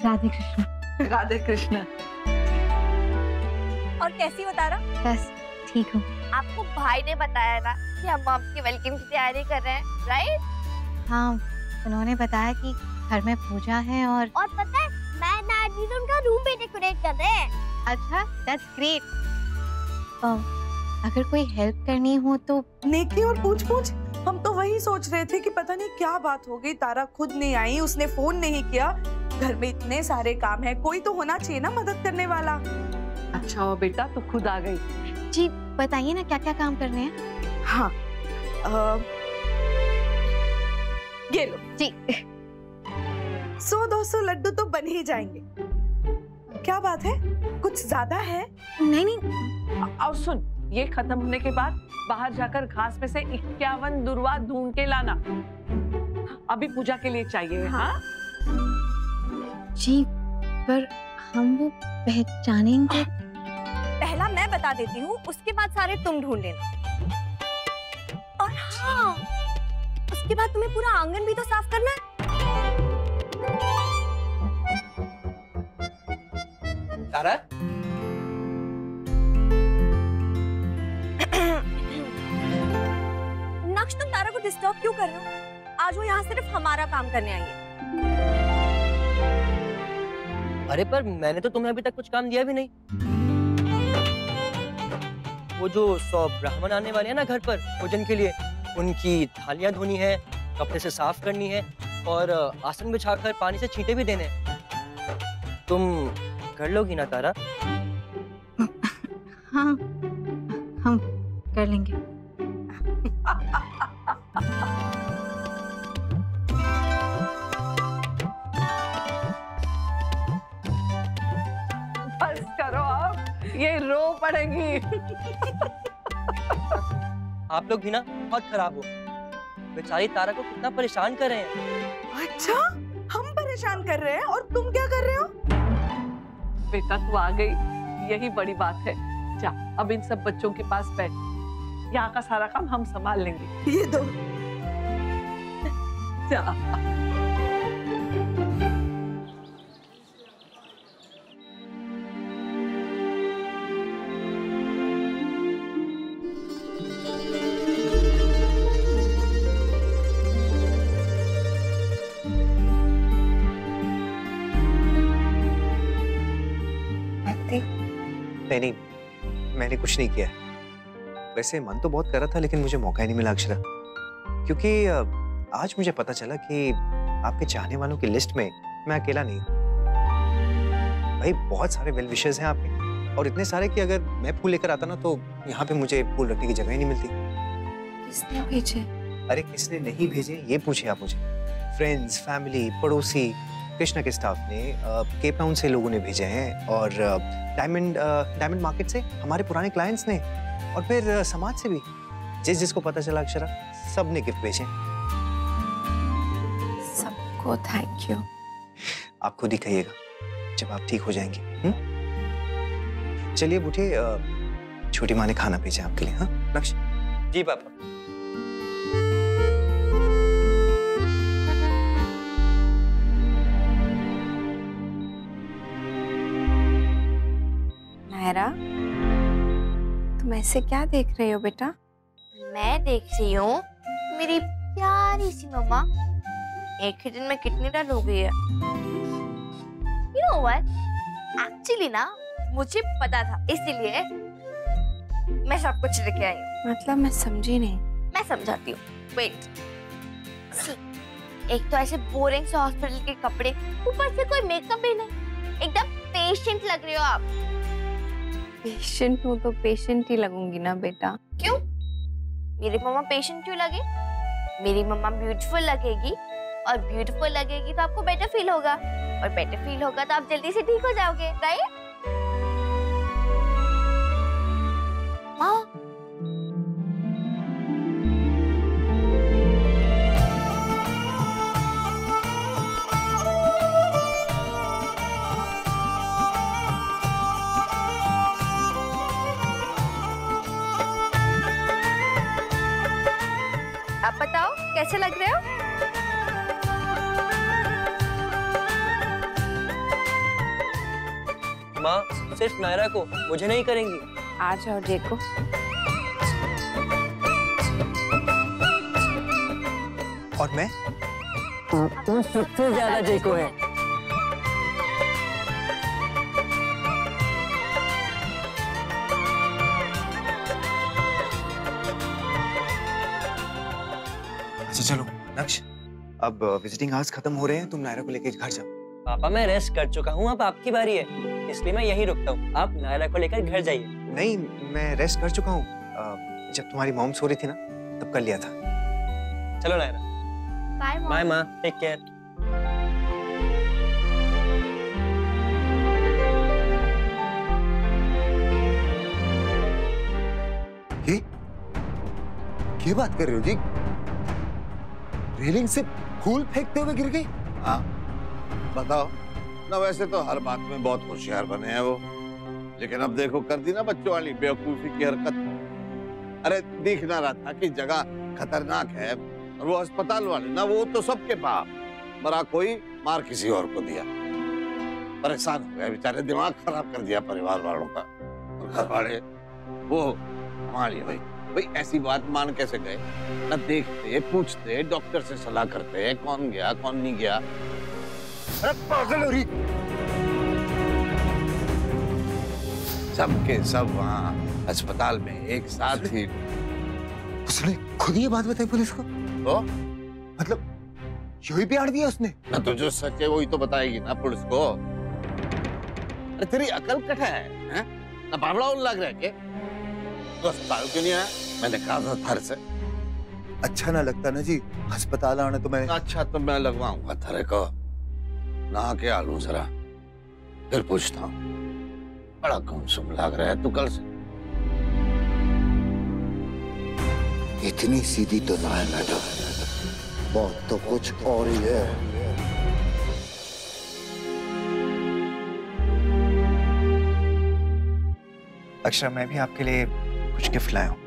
राधे कृष्ण। राधे कृष्ण। और कैसी हो तारा? बस ठीक हूँ। आपको भाई ने बताया ना कि हम आपकी वेलकम की तैयारी कर रहे हैं, राइट? हाँ, उन्होंने बताया कि घर में पूजा है और पता है मैं नाजी तो उनका रूम भी डेकोरेट कर रहे हैं। अच्छा, दैट्स ग्रेट। अगर कोई हेल्प करनी हो तो। नेकी और पूछ हम तो वही सोच रहे थे कि पता नहीं क्या बात हो गई, तारा खुद नहीं आई, उसने फोन नहीं किया। घर में इतने सारे काम है, कोई तो होना चाहिए ना मदद करने वाला। अच्छा हो बेटा, तो खुद आ गई। जी बताइए ना क्या क्या काम करने हैं। हाँ, ये लो जी। 100-200 लड्डू तो बन ही जाएंगे। क्या बात है, कुछ ज्यादा है? नहीं। और सुन, ये खत्म होने के बाद बाहर जाकर घास में से 51 दुर्वा ढूंढ के लाना, अभी पूजा के लिए चाहिए। हाँ जी, पर हम वो पहचानेंगे? पहला मैं बता देती हूँ, उसके बाद सारे तुम ढूंढ लेना। और हाँ, उसके बाद तुम्हें पूरा आंगन भी तो साफ करना है। तारा, नक्श, तुम तारा को डिस्टर्ब क्यों कर रहे हो? आज वो यहाँ सिर्फ हमारा काम करने आई है। अरे पर मैंने तो तुम्हें अभी तक कुछ काम दिया भी नहीं। वो जो 100 ब्राह्मण आने वाले हैं ना घर पर भोजन के लिए, उनकी थालियां धोनी है, कपड़े से साफ करनी है और आसन बिछाकर पानी से छींटे भी देने हैं। तुम कर लोगी ना तारा? हाँ, हम कर लेंगे। बस करो आप, ये रो पड़ेगी। आप लोग भी ना बहुत खराब हो। बेचारी तारा को कितना परेशान कर रहे हैं। अच्छा, हम परेशान कर रहे हैं और तुम क्या कर रहे हो? बेटा तू आ गई, यही बड़ी बात है। जा अब इन सब बच्चों के पास बैठ, यहाँ का सारा काम हम संभाल लेंगे। ये दो। जा। नहीं, मैंने कुछ नहीं किया है। वैसे मन तो बहुत कर रहा था लेकिन मुझे मौका ही नहीं मिला अक्षरा, क्योंकि आज मुझे पता चला कि आपके चाहने वालों की लिस्ट में मैं अकेला नहीं हूँ। भाई बहुत सारे वेल विशर्स हैं आपके, और इतने सारे कि अगर मैं फूल लेकर आता ना तो यहाँ पे मुझे फूल रखने की जगह ही नहीं मिलती। किसने भेजे? अरे किसने नहीं भेजे ये पूछे आप मुझे। फ्रेंड्स, फैमिली, पड़ोसी, कृष्णा के स्टाफ ने, केप टाउन से लोगों ने भेजे हैं, और डायमंड मार्केट से हमारे पुराने क्लाइंट्स ने, और फिर समाज से भी। जिसको पता चला अक्षरा, सब ने गिफ्ट भेजे। सबको थैंक यू। आप खुद ही कहिएगा जब आप ठीक हो जाएंगे। चलिए बूढ़े, छोटी माँ ने खाना भेजा आपके लिए। हाँ नक्श? जी पापा। नायरा, तुम ऐसे क्या देख रहे हो बेटा? मैं देख रही हूँ मेरी प्यारी सी मम्मा एक ही दिन में कितनी डल हो गई है। You know what? Actually ना, मुझे पता था, इसीलिए मैं सब कुछ लेके आई हूँ। मतलब मैं समझी नहीं। मैं समझाती हूँ, वेट। एक तो ऐसे बोरिंग से हॉस्पिटल के कपड़े, ऊपर से कोई मेकअप भी नहीं, एकदम पेशेंट लग रही हो आप। पेशेंट हूँ तो पेशेंट ही लगूंगी ना बेटा। क्यों? मेरी मम्मा पेशेंट क्यों लगे? मेरी मम्मा ब्यूटीफुल लगेगी, और ब्यूटीफुल लगेगी तो आपको बेटर फील होगा, और बेटर फील होगा तो आप जल्दी से ठीक हो जाओगे, राइट? हाँ। आप बताओ कैसे लग रहे हो? माँ सिर्फ नायरा को, मुझे नहीं करेंगी। आ जाओ देखो। और मैं? तुम सबसे ज्यादा देखो है। अच्छा चलो नक्श, अब विजिटिंग आवर्स खत्म हो रहे हैं, तुम नायरा को लेकर घर जाओ। पापा मैं रेस्ट कर चुका हूँ, अब आपकी बारी है, इसलिए मैं यहीं रुकता हूँ। आप नायरा को लेकर घर जाइए। नहीं, मैं रेस्ट कर चुका हूँ। जब तुम्हारी मॉम सो रही थी ना, तब कर लिया था। चलो नायरा। बाय बाय माँ, टेक केयर। ये बात कर रहे हो जी? रेलिंग से फूल फेंकते हुए गिर गई? हाँ बताओ ना, वैसे तो हर बात में बहुत होशियार बने हैं वो, लेकिन अब देखो कर दी ना बच्चों वाली बेवकूफी की हरकत। अरे दिख ना रहा था कि जगह खतरनाक है, और वो अस्पताल वाले ना, वो तो सबके पाप, मरा कोई मार किसी और को दिया। परेशान हो गए बेचारे, दिमाग खराब कर दिया परिवार वालों का। और घर वाले वो हमारे भाई ऐसी बात मान कैसे गए? ना देखते, पूछते, डॉक्टर से सलाह करते, कौन गया कौन नहीं गया। अरे पागल हो रही। सबके सब वहाँ अस्पताल में एक साथ ही। उसने खुद ये बात बताई पुलिस को? तो मतलब यही प्यार दिया उसने? ना तो जो सच है वही तो बताएगी ना पुलिस को। अरे तेरी अकल कटा है? ना बावड़ा लग रहा है के? तो अस्पताल क्यों नहीं आया? मैंने कहा था थर से। अच्छा ना लगता ना जी अस्पताल आने, तो मैं अच्छा तो मैं लगवाऊंगा थरे को, नहा के आ लूं जरा, फिर पूछता हूँ। बड़ा गुमसुम लग रहा है तू कल से। इतनी सीधी तो ना है मैडम, बहुत तो कुछ और ही है। अक्षरा, मैं भी आपके लिए कुछ गिफ्ट लाया हूँ।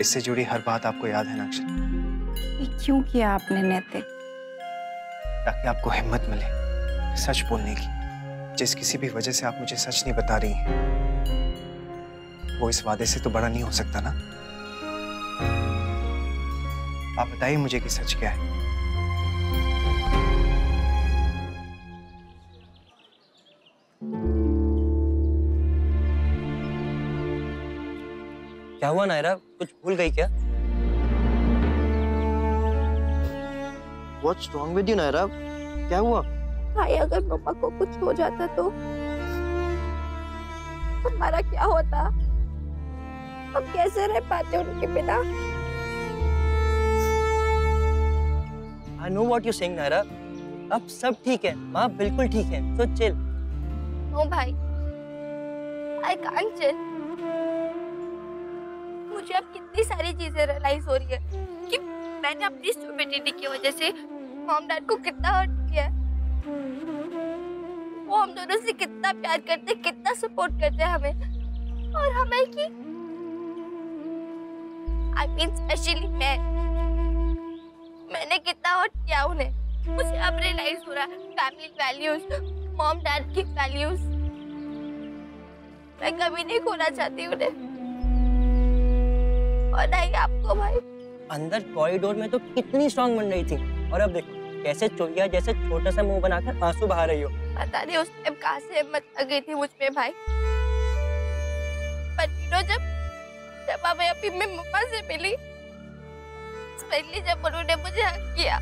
इससे जुड़ी हर बात आपको याद है ना अक्षरा? ये क्यों किया आपने नैतिक? ताकि आपको हिम्मत मिले सच बोलने की। जिस किसी भी वजह से आप मुझे सच नहीं बता रही हैं, वो इस वादे से तो बड़ा नहीं हो सकता ना। आप बताइए मुझे कि सच क्या है। क्या हुआ नायरा, कुछ भूल गई क्या? What's wrong with you Naira? क्या हुआ? भाई अगर मम्मा को कुछ हो जाता तो हमारा क्या होता? हम कैसे रह पाते उनके बिना? I know what you're saying Naira. अब सब ठीक है, माँ बिल्कुल ठीक है, तो चिल। नो भाई, I can't chill। मुझे अब कितनी सारी चीजें रियलाइज हो रही है कि मैंने अपनी स्टूपिडिटी की वजह से मॉम डैड को कितना हर्ट किया है। वो हम दोनों से कितना प्यार करते, कितना सपोर्ट करते हैं हमें, और हमें कि I mean स्पेशली मैंने कितना हर्ट किया उन्हें। मुझे अब रियलाइज हो रहा है फैमिली वैल्यूज, मॉम डैड की वैल्यूज। मैं कभी नहीं खोना चाहती उन्हें, और नहीं आपको भाई। अंदर कॉरिडोर में तो कितनी स्ट्रांग बन रही थी, और अब देखो कैसे चोरिया जैसे छोटा सा मुंह बनाकर आंसू बहा रही हो। पता नहीं उस टाइम कहाँ से हिम्मत आ गई थी मुझ में भाई। पर जब मैं अभी मैं मम्मा से मिली, स्पेशली जब उन्होंने मुझे हक किया,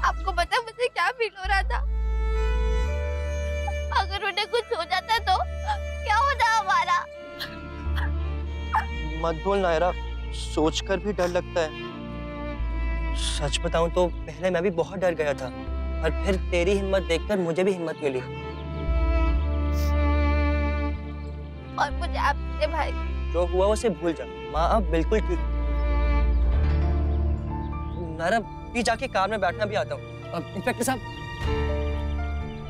आपको पता मुझे क्या फील हो रहा था? अगर उन्हें कुछ हो जाता तो क्या होता हमारा? मत बोल नायरा, सोचकर भी डर लगता है। सच बताऊं तो पहले मैं भी बहुत डर गया था, और फिर तेरी हिम्मत देखकर मुझे भी हिम्मत मिली। और मुझे आपसे भाई, जो हुआ उसे भूल जा, माँ अब बिल्कुल ठीक। नायरा भी जाके कार में बैठना भी आता हूँ। इंस्पेक्टर साहब,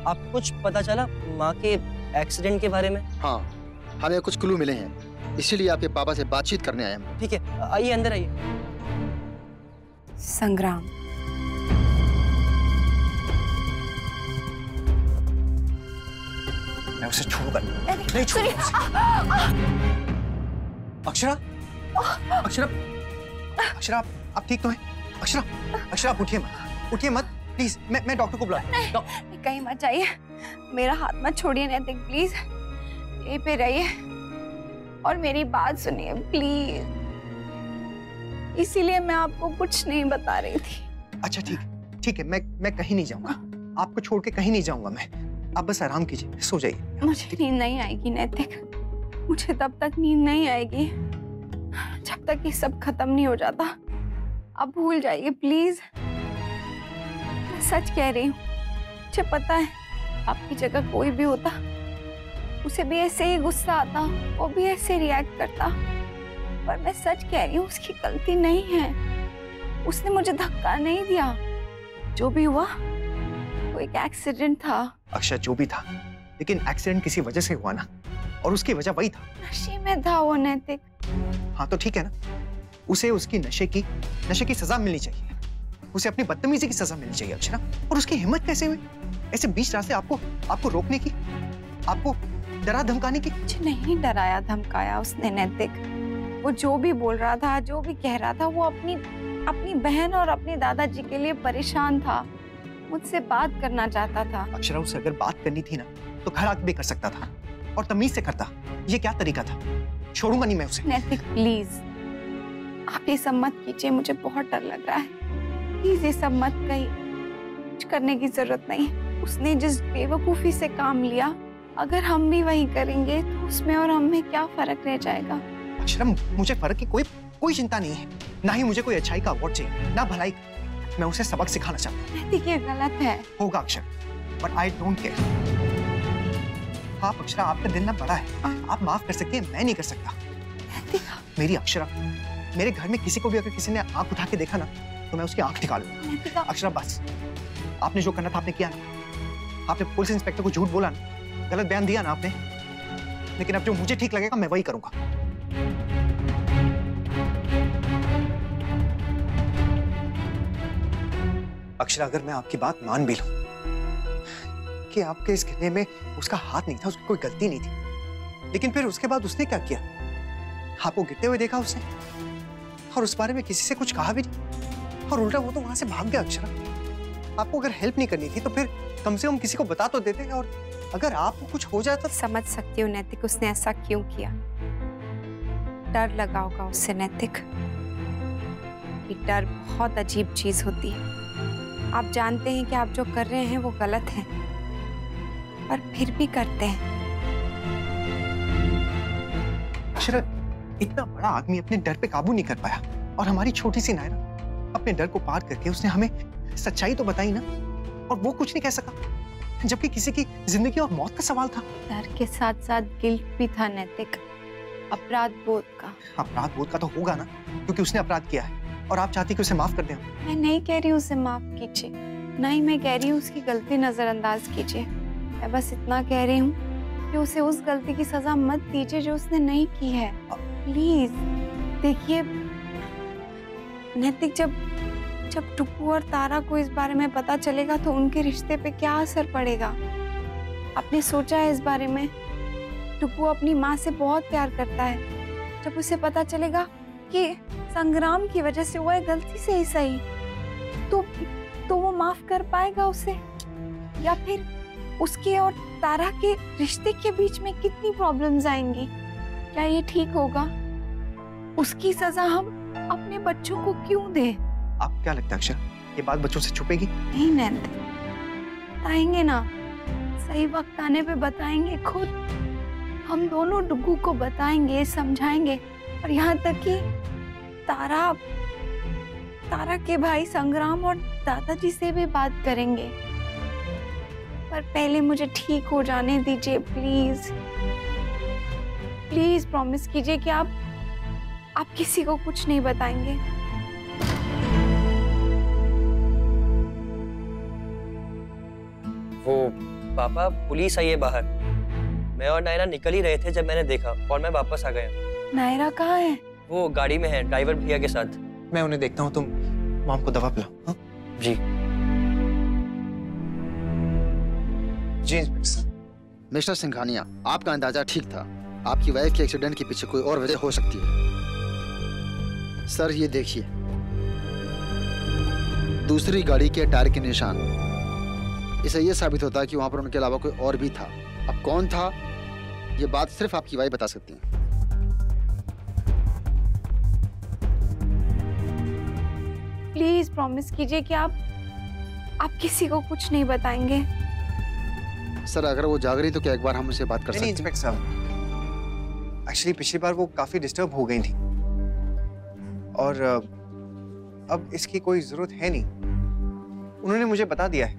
आप कुछ पता चला माँ के एक्सीडेंट के बारे में? हाँ, हमें कुछ क्लू मिले हैं। इसीलिए आपके पापा से बातचीत करने आया मैं। ठीक है, आइए अंदर आइए। संग्राम, मैं उसे छूऊंगा नहीं, छूऊंगा। अक्षरा, अक्षरा, अक्षरा, आप ठीक तो हैं? अक्षरा, अक्षरा, आप उठिए मत प्लीज। मैं डॉक्टर को बुलाऊं। कहीं मत जाइए, मेरा हाथ मत छोड़िए नैतिक, प्लीज यहीं पे रहिए और मेरी बात सुनिए प्लीज। इसीलिए मैं आपको कुछ नहीं बता रही थी। अच्छा ठीक है, मैं कहीं नहीं जाऊंगा, आपको छोड़ के कहीं नहीं जाऊंगा मैं। आप बस आराम कीजिए, सो जाइए। मुझे नींद नहीं आएगी नैतिक, मुझे तब तक नींद नहीं आएगी जब तक ये सब खत्म नहीं हो जाता। आप भूल जाइए प्लीज, मैं सच कह रही हूँ। मुझे पता है आपकी जगह कोई भी होता उसे भी ऐसे ही गुस्सा आता, वो भी ऐसे रिएक्ट करता, पर मैं सच कह रही हूँ उसकी गलती नहीं है। उसने मुझे धक्का नहीं दिया, जो भी हुआ वो एक एक्सीडेंट था। अक्षय, जो भी था, लेकिन एक्सीडेंट किसी वजह से हुआ ना, और उसकी वजह वही था। नशे में था वो नैतिक। हाँ तो ठीक है ना, उसे उसकी नशे की सजा मिलनी चाहिए, उसे अपनी बदतमीजी की सजा मिलनी चाहिए अक्षरा। और उसकी हिम्मत कैसे हुई ऐसे बीच रास्ते आपको रोकने की, आपको डरा धमकाने की? मुझे नहीं डराया धमकाया उसने नैतिक। वो जो भी बोल रहा था, जो भी कह रहा था, वो अपनी बहन और अपने दादाजी के लिए परेशान था, मुझसे बात करना चाहता था। अक्षरा, उसे अगर बात करनी थी ना तो घर आके भी कर सकता था, और तमीज से करता। ये क्या तरीका था? छोड़ूंगा नहीं मैं उसे। नैतिक प्लीज, आप ये सब मत कीजिए, मुझे बहुत डर लग रहा है। प्लीज ये सब मत कहिए, कुछ करने की जरूरत नहीं। उसने जिस बेवकूफी से काम लिया, अगर हम भी वही करेंगे तो उसमें और हम में क्या फर्क रह जाएगा? अक्षरा, मुझे फर्क की कोई चिंता नहीं है, ना ही मुझे कोई अच्छाई का अवार्ड चाहिए, ना भलाई का। मैं उसे सबक सिखाना चाहता हूँ। नैतिक ये गलत है। होगा अक्षर, बट आई डोंट केयर। आप अक्षरा, आपका दिल ना बड़ा है, आप माफ कर सकते हैं, मैं नहीं कर सकता। मेरी अक्षरा, मेरे घर में किसी को भी अगर किसी ने आंख उठा के देखा ना तो मैं उसकी आंख निकालूंगा। अक्षरा बस, आपने जो करना था आपने किया ना। आपने पुलिस इंस्पेक्टर को झूठ बोला ना, गलत बयान दिया ना आपने, लेकिन अब जो मुझे ठीक लगेगा मैं वही करूंगा। अक्षरा, अगर मैं आपकी बात मान भी लूं कि आपके इस गिरने में उसका हाथ नहीं था, उसकी कोई गलती नहीं थी, लेकिन फिर उसके बाद उसने क्या किया? आपको गिरते हुए देखा उसने, और उस बारे में किसी से कुछ कहा भी नहीं, और उल्टा वो तो वहां से भाग गया। अक्षरा, आपको अगर हेल्प नहीं करनी थी तो फिर कम से कम किसी को बता तो देते, और अगर आपको कुछ हो जाता। समझ सकती हूँ नैतिक, उसने ऐसा क्यों किया। डर लगा होगा उससे नैतिक। ये डर बहुत अजीब चीज होती है। आप जानते हैं कि आप जो कर रहे हैं वो गलत है, पर फिर भी करते हैं। अक्षरा, इतना बड़ा आदमी अपने डर पे काबू नहीं कर पाया, और हमारी छोटी सी नायरा अपने डर को पार करके उसने हमें सच्चाई तो बताई ना, और वो कुछ नहीं कह सका, जबकि किसी की जिंदगी और मौत का सवाल था। डर के साथ साथ गिल्ट भी था नैतिक, अपराध बोध का। अपराध बोध का तो होगा ना, क्योंकि उसने अपराध किया है और आप चाहती कि उसे माफ कर दें। मैं नहीं कह रही उसे माफ कीजिए, ना ही मैं कह रही हूँ उसकी गलती नजरअंदाज कीजिए। मैं बस इतना कह रही हूँ कि उसे उस गलती की सजा मत दीजिए जो उसने नहीं की है। प्लीज देखिए नैतिक, जब टुप्पू और तारा को इस बारे में पता चलेगा तो उनके रिश्ते पे क्या असर पड़ेगा? आपने सोचा है इस बारे में? टुप्पू अपनी माँ से बहुत प्यार करता है। जब उसे पता चलेगा कि संग्राम की वजह से हुआ है, गलती से ही सही, तो वो माफ कर पाएगा उसे? या फिर उसके और तारा के रिश्ते के बीच में कितनी प्रॉब्लम्स आएंगी? क्या ये ठीक होगा? उसकी सजा हम अपने बच्चों को क्यों दें? आपको क्या लगता है अक्षर, ये बात बच्चों से छुपेगी? नहीं नैतिक, बताएंगे ना, सही वक्त आने पे बताएंगे। खुद हम दोनों डुग्गू को बताएंगे, समझाएंगे, और यहाँ तक कि तारा के भाई संग्राम और दादाजी से भी बात करेंगे। पर पहले मुझे ठीक हो जाने दीजिए प्लीज। प्लीज प्रॉमिस कीजिए कि आप किसी को कुछ नहीं बताएंगे। वो पापा, पुलिस आई है बाहर। मैं और नायरा निकल ही रहे थे जब मैंने देखा, और मैं वापस आ गया। नायरा कहाँ है? वो गाड़ी में है ड्राइवर भैया के साथ। मैं उन्हें देखता हूँ, तुम मॉम को दवा पिलाओ। हाँ? जी जी इंस्पेक्टर साहब। मिस्टर सिंघानिया, आपका अंदाजा ठीक था। आपकी वाइफ के एक्सीडेंट के पीछे कोई और वजह हो सकती है। सर ये देखिए, दूसरी गाड़ी के टायर के निशान। इससे ये साबित होता है कि वहां पर उनके अलावा कोई और भी था। अब कौन था, ये बात सिर्फ आपकी वाइफ बता सकती है। प्लीज प्रॉमिस कीजिए कि आप किसी को कुछ नहीं बताएंगे। सर अगर वो जाग रही तो क्या एक बार हम उनसे बात कर सकते नहीं हैं? इंस्पेक्टर साहब, एक्चुअली पिछली बार वो काफी डिस्टर्ब हो गई थी और अब इसकी कोई जरूरत है नहीं। उन्होंने मुझे बता दिया है,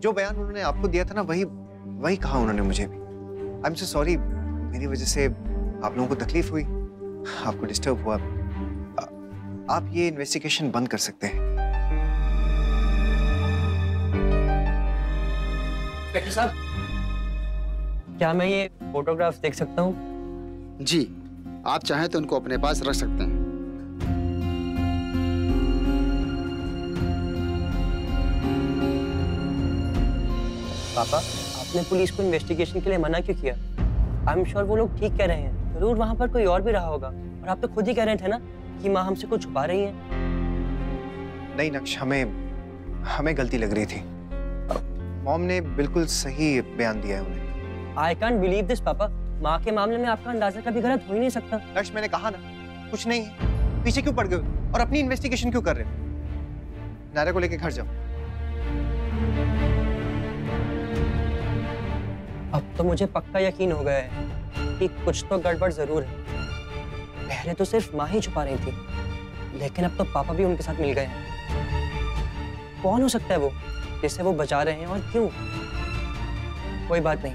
जो बयान उन्होंने आपको दिया था ना वही कहा उन्होंने मुझे भी। आई एम सो सॉरी, मेरी वजह से आप लोगों को तकलीफ हुई, आपको डिस्टर्ब हुआ। आप ये इन्वेस्टिगेशन बंद कर सकते हैं। इंस्पेक्टर साहब, क्या मैं ये फोटोग्राफ देख सकता हूँ? जी, आप चाहें तो उनको अपने पास रख सकते हैं। पापा, आपने पुलिस को इन्वेस्टिगेशन के लिए मना क्यों किया? आई एम श्योर वो लोग ठीक कह रहे हैं, जरूर वहां पर कोई और भी रहा होगा। और आप तो खुद ही कह रहे थे ना कि माँ हमसे कुछ छुपा रही है। नहीं नक्श, हमें गलती लग रही थी। मॉम ने बिल्कुल सही बयान दिया है उन्हें। आई कांट बिलीव दिस पापा, माँ के मामले में आपका अंदाजा कभी गलत हो ही नहीं सकता। नक्श, मैंने कहा ना कुछ नहीं है, पीछे क्यों पड़ गए और अपनी इन्वेस्टिगेशन क्यों कर रहे हो? नायरा को लेके घर जाओ। अब तो मुझे पक्का यकीन हो गया है कि कुछ तो गड़बड़ जरूर है। पहले तो सिर्फ माँ ही छुपा रही थी, लेकिन अब तो पापा भी उनके साथ मिल गए हैं। कौन हो सकता है वो जिससे वो बचा रहे हैं और क्यों? कोई बात नहीं,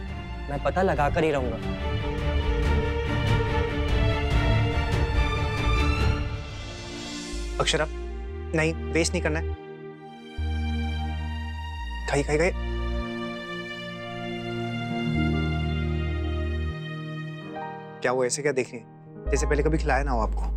मैं पता लगा कर ही रहूंगा। अक्षरा, नहीं वेस्ट नहीं करना है। खाइए। क्या वो ऐसे क्या देख रही है जैसे पहले कभी खिलाया ना हो आपको?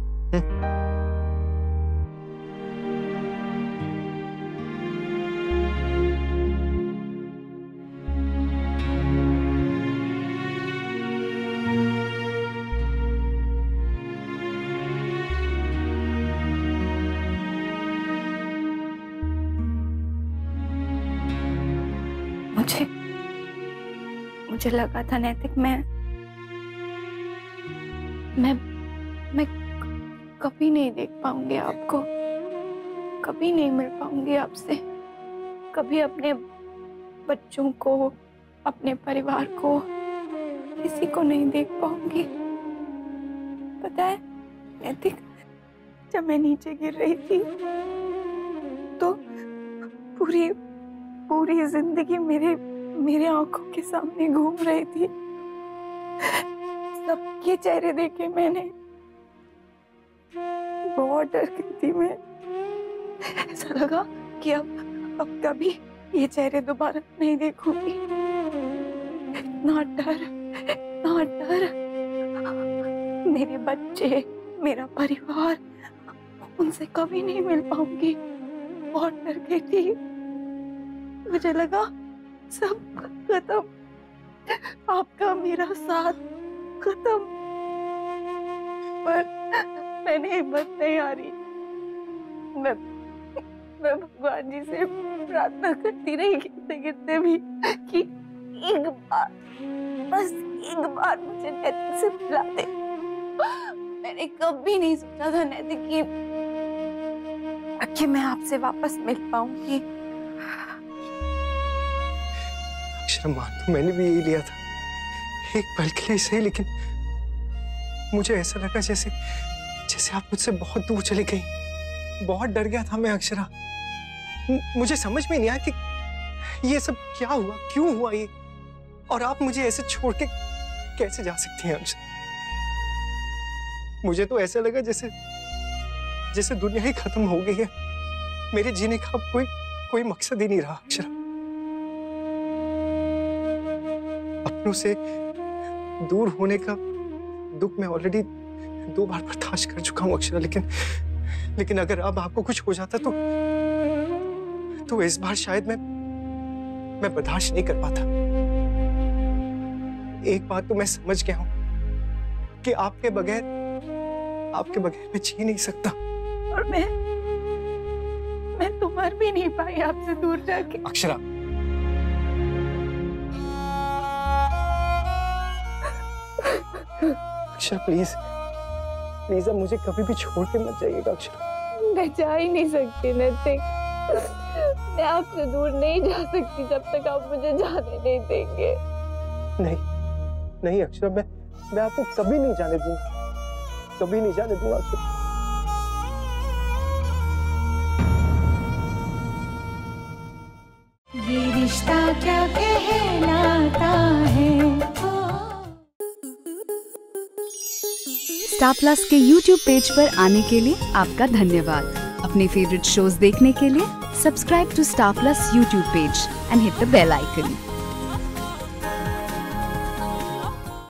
मुझे लगा था नैतिक मैं कभी नहीं देख पाऊंगी आपको, कभी नहीं मिल पाऊंगी आपसे, कभी अपने बच्चों को, अपने परिवार को, किसी को नहीं देख पाऊंगी। पता है नैतिक, जब मैं नीचे गिर रही थी तो पूरी जिंदगी मेरे आंखों के सामने घूम रही थी। सबके चेहरे देखे मैंने, बहुत डर गई थी मैं। ऐसा लगा कि अब कभी ये चेहरे दोबारा नहीं देखूंगी। इतना डर, मेरे बच्चे, मेरा परिवार, उनसे कभी नहीं मिल पाऊंगी। बहुत डर गई थी, मुझे लगा सब खत्म, आपका मेरा साथ खत्म। पर मैंने हिम्मत नहीं हारी। मैं भगवान जी से प्रार्थना करती रही गिरते गिरते भी कि एक बार, बस एक बार मुझे नैतिक से मिला दे। मैंने कभी नहीं सोचा था नैतिक कि मैं आपसे वापस मिल पाऊंगी। अक्षरा, मान तो मैंने भी यही लिया था, एक पल के लिए सही, लेकिन मुझे ऐसा लगा जैसे आप मुझसे बहुत दूर चली गई। बहुत डर गया था मैं अक्षरा। मुझे समझ में नहीं आया कि ये सब क्या हुआ, क्यों हुआ ये, और आप मुझे ऐसे छोड़ के कैसे जा सकती हैं अक्षरा? मुझे तो ऐसा लगा जैसे दुनिया ही खत्म हो गई है। मेरे जीने का अब कोई मकसद ही नहीं रहा अक्षरा। अपनों से दूर होने का दुख मैं ऑलरेडी 2 बार बर्दाश्त कर चुका हूँ अक्षरा, लेकिन अगर अब आपको कुछ हो जाता तो इस बार शायद मैं बर्दाश्त नहीं कर पाता। एक बात तो मैं समझ गया हूँ कि आपके बगैर मैं जी नहीं सकता। और मैं तो मर भी नहीं पाई आपसे दूर जाके। अक्षरा, अक्षरा प्लीज अब मुझे कभी भी छोड़ के मत जाइएगा अक्षरा। मैं जा ही नहीं सकती नैतिक, मैं आपसे दूर नहीं जा सकती जब तक आप मुझे जाने नहीं देंगे। नहीं अक्षरा, मैं आपको कभी नहीं जाने दूंगा अक्षरा। ये रिश्ता क्या कहलाता है। स्टार प्लस के YouTube पेज पर आने के लिए आपका धन्यवाद। अपने फेवरेट शोज देखने के लिए subscribe to star plus YouTube page and hit the bell icon.